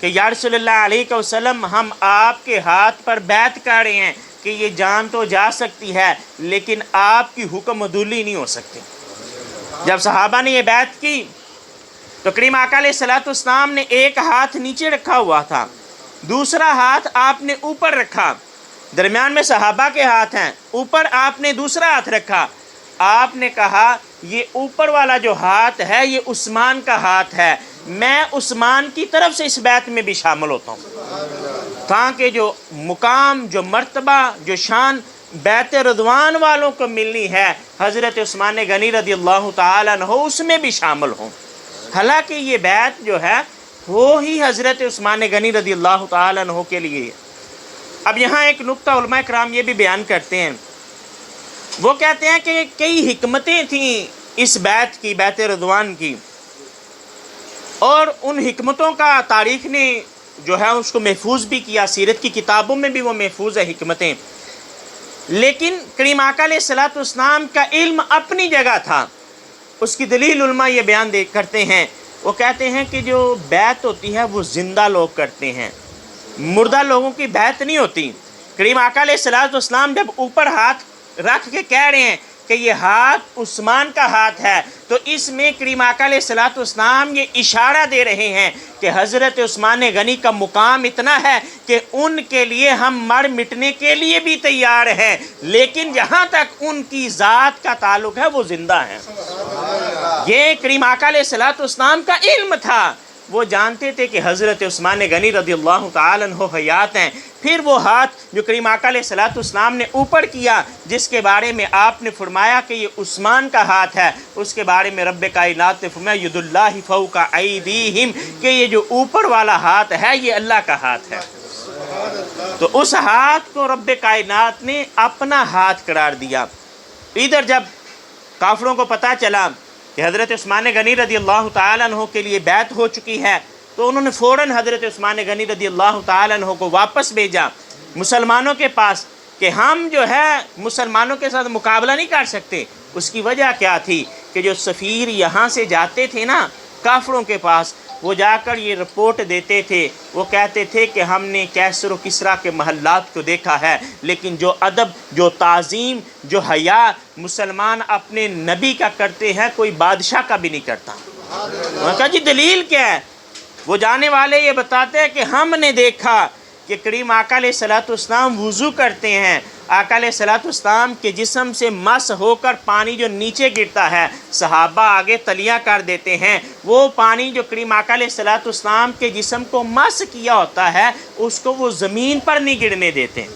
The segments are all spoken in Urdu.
کہ یا رسول اللہ علیہ وسلم ہم آپ کے ہاتھ پر بیعت کر رہے ہیں کہ یہ جان تو جا سکتی ہے لیکن آپ کی حکم عدولی نہیں ہو سکتی۔ جب صحابہ نے یہ بیعت کی تو کریم آقا علیہ السلام نے ایک ہاتھ نیچے رکھا ہوا تھا، دوسرا ہاتھ آپ نے اوپر رکھا، درمیان میں صحابہ کے ہاتھ ہیں، اوپر آپ نے دوسرا ہاتھ رکھا۔ آپ نے کہا یہ اوپر والا جو ہاتھ ہے یہ عثمان کا ہاتھ ہے، میں عثمان کی طرف سے اس بیعت میں بھی شامل ہوتا ہوں، تاکہ جو مقام، جو مرتبہ، جو شان بیعت رضوان والوں کو ملنی ہے حضرت عثمان غنی رضی اللہ تعالیٰ عنہ اس میں بھی شامل ہوں۔ حالانکہ یہ بیعت جو ہے وہ ہی حضرت عثمان غنی رضی اللہ تعالیٰ عنہ کے لیے ہے۔ اب یہاں ایک نقطہ علماء کرام یہ بھی بیان کرتے ہیں، وہ کہتے ہیں کہ کئی حکمتیں تھیں اس بیعت کی، بیعت رضوان کی، اور ان حکمتوں کا تاریخ نے جو ہے اس کو محفوظ بھی کیا، سیرت کی کتابوں میں بھی وہ محفوظ ہے حکمتیں، لیکن کریم آقا علیہ السلام کا علم اپنی جگہ تھا۔ اس کی دلیل علماء یہ بیان کرتے ہیں، وہ کہتے ہیں کہ جو بیعت ہوتی ہے وہ زندہ لوگ کرتے ہیں، مردہ لوگوں کی بیعت نہیں ہوتی۔ کریم آقا علیہ السلام جب اوپر ہاتھ رکھ کے کہہ رہے ہیں کہ یہ ہاتھ عثمان کا ہاتھ ہے، تو اس میں کریم آقا علیہ السلام یہ اشارہ دے رہے ہیں کہ حضرت عثمان غنی کا مقام اتنا ہے کہ ان کے لیے ہم مر مٹنے کے لیے بھی تیار ہیں، لیکن جہاں تک ان کی ذات کا تعلق ہے وہ زندہ ہیں۔ یہ کریم آقا علیہ السلام کا علم تھا، وہ جانتے تھے کہ حضرت عثمان غنی رضی اللہ تعالیٰ عنہ حیات ہیں۔ پھر وہ ہاتھ جو کریم آقا علیہ السلام نے اوپر کیا، جس کے بارے میں آپ نے فرمایا کہ یہ عثمان کا ہاتھ ہے، اس کے بارے میں رب کائنات نے فرمایا ید اللہ فوق ایدیہم، کہ یہ جو اوپر والا ہاتھ ہے یہ اللہ کا ہاتھ ہے۔ تو اس ہاتھ کو رب کائنات نے اپنا ہاتھ قرار دیا۔ ادھر جب کافروں کو پتہ چلا کہ حضرت عثمان غنی رضی اللہ تعالیٰ عنہ کے لیے بیعت ہو چکی ہے، تو انہوں نے فوراً حضرت عثمان غنی رضی اللہ تعالیٰ عنہ کو واپس بھیجا مسلمانوں کے پاس کہ ہم جو ہے مسلمانوں کے ساتھ مقابلہ نہیں کر سکتے۔ اس کی وجہ کیا تھی کہ جو سفیر یہاں سے جاتے تھے نا کافروں کے پاس، وہ جا کر یہ رپورٹ دیتے تھے، وہ کہتے تھے کہ ہم نے کیسر و کسریٰ کے محلات کو دیکھا ہے، لیکن جو ادب، جو تعظیم، جو حیا مسلمان اپنے نبی کا کرتے ہیں کوئی بادشاہ کا بھی نہیں کرتا۔ انہوں نے کہا جی دلیل کیا ہے؟ وہ جانے والے یہ بتاتے ہیں کہ ہم نے دیکھا کہ کریم آقا علیہ السلام وضو کرتے ہیں، آقا علیہ السلام کے جسم سے مس ہو کر پانی جو نیچے گرتا ہے صحابہ آگے تلیاں کر دیتے ہیں، وہ پانی جو کریم آقا علیہ السلام کے جسم کو مس کیا ہوتا ہے اس کو وہ زمین پر نہیں گرنے دیتے۔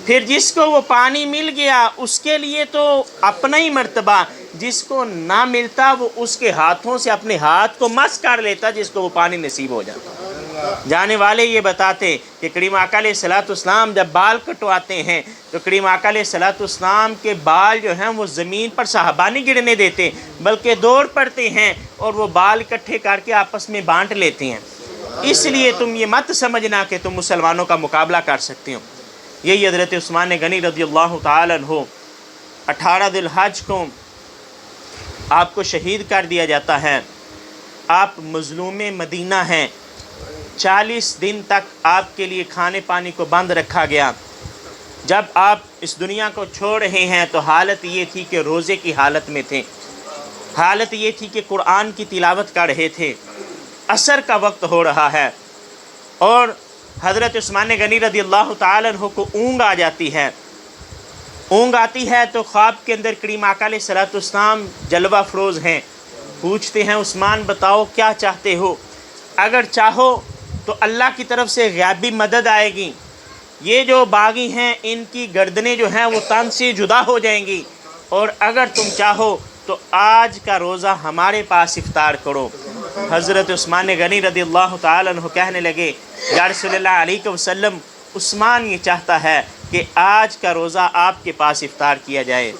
پھر جس کو وہ پانی مل گیا اس کے لیے تو اپنا ہی مرتبہ، جس کو نہ ملتا وہ اس کے ہاتھوں سے اپنے ہاتھ کو مس کر لیتا جس کو وہ پانی نصیب ہو جاتا۔ جانے والے یہ بتاتے کہ کریم آقا علیہ السلام جب بال کٹواتے ہیں تو کریم آقا علیہ السلام کے بال جو ہیں وہ زمین پر صحابہ نہیں گرنے دیتے، بلکہ دوڑ پڑتے ہیں اور وہ بال اکٹھے کر کے آپس میں بانٹ لیتے ہیں۔ اس لیے تم یہ مت سمجھنا کہ تم مسلمانوں کا مقابلہ کر سکتے ہو۔ یہی حضرت عثمان غنی رضی اللہ تعالیٰ عنہ 18 ذی الحج کو آپ کو شہید کر دیا جاتا ہے۔ آپ مظلوم مدینہ ہیں، 40 دن تک آپ کے لیے کھانے پانی کو بند رکھا گیا۔ جب آپ اس دنیا کو چھوڑ رہے ہیں تو حالت یہ تھی کہ روزے کی حالت میں تھے، حالت یہ تھی کہ قرآن کی تلاوت کر رہے تھے، عصر کا وقت ہو رہا ہے اور حضرت عثمان غنی رضی اللہ تعالیٰ عنہ کو اونگ آ جاتی ہے۔ اونگ آتی ہے تو خواب کے اندر کریم آقا علیہ السلام جلوہ فروز ہیں، پوچھتے ہیں عثمان بتاؤ کیا چاہتے ہو؟ اگر چاہو تو اللہ کی طرف سے غیبی مدد آئے گی، یہ جو باغی ہیں ان کی گردنیں جو ہیں وہ تن سے جدا ہو جائیں گی، اور اگر تم چاہو تو آج کا روزہ ہمارے پاس افطار کرو۔ حضرت عثمان غنی رضی اللہ تعالیٰ عنہ کہنے لگے یا رسول اللہ علیہ وسلم، عثمان یہ چاہتا ہے کہ آج کا روزہ آپ کے پاس افطار کیا جائے،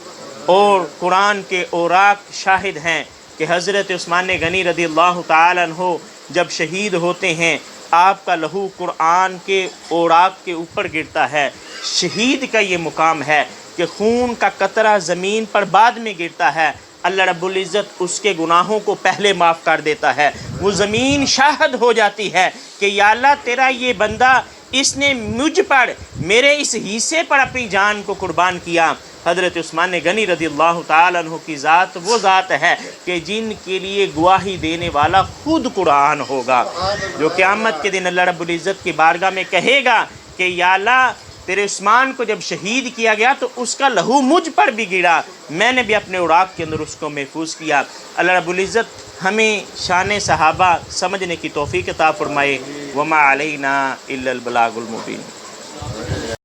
اور قرآن کے اوراق شاہد ہیں کہ حضرت عثمان غنی رضی اللہ تعالیٰ عنہ جب شہید ہوتے ہیں آپ کا لہو قرآن کے اوراق کے اوپر گرتا ہے۔ شہید کا یہ مقام ہے کہ خون کا قطرہ زمین پر بعد میں گرتا ہے، اللہ رب العزت اس کے گناہوں کو پہلے معاف کر دیتا ہے۔ وہ زمین شاہد ہو جاتی ہے کہ یا اللہ تیرا یہ بندہ اس نے مجھ پر، میرے اس حصے پر اپنی جان کو قربان کیا۔ حضرت عثمان غنی رضی اللہ تعالیٰ عنہ کی ذات وہ ذات ہے کہ جن کے لیے گواہی دینے والا خود قرآن ہوگا، جو قیامت کے دن اللہ رب العزت کی بارگاہ میں کہے گا کہ یا اللہ تیرے عثمان کو جب شہید کیا گیا تو اس کا لہو مجھ پر بھی گرا، میں نے بھی اپنے اوراق کے اندر اس کو محفوظ کیا۔ اللہ رب العزت ہمیں شان صحابہ سمجھنے کی توفیق عطا فرمائے۔ وما علینا الا البلاغ المبین۔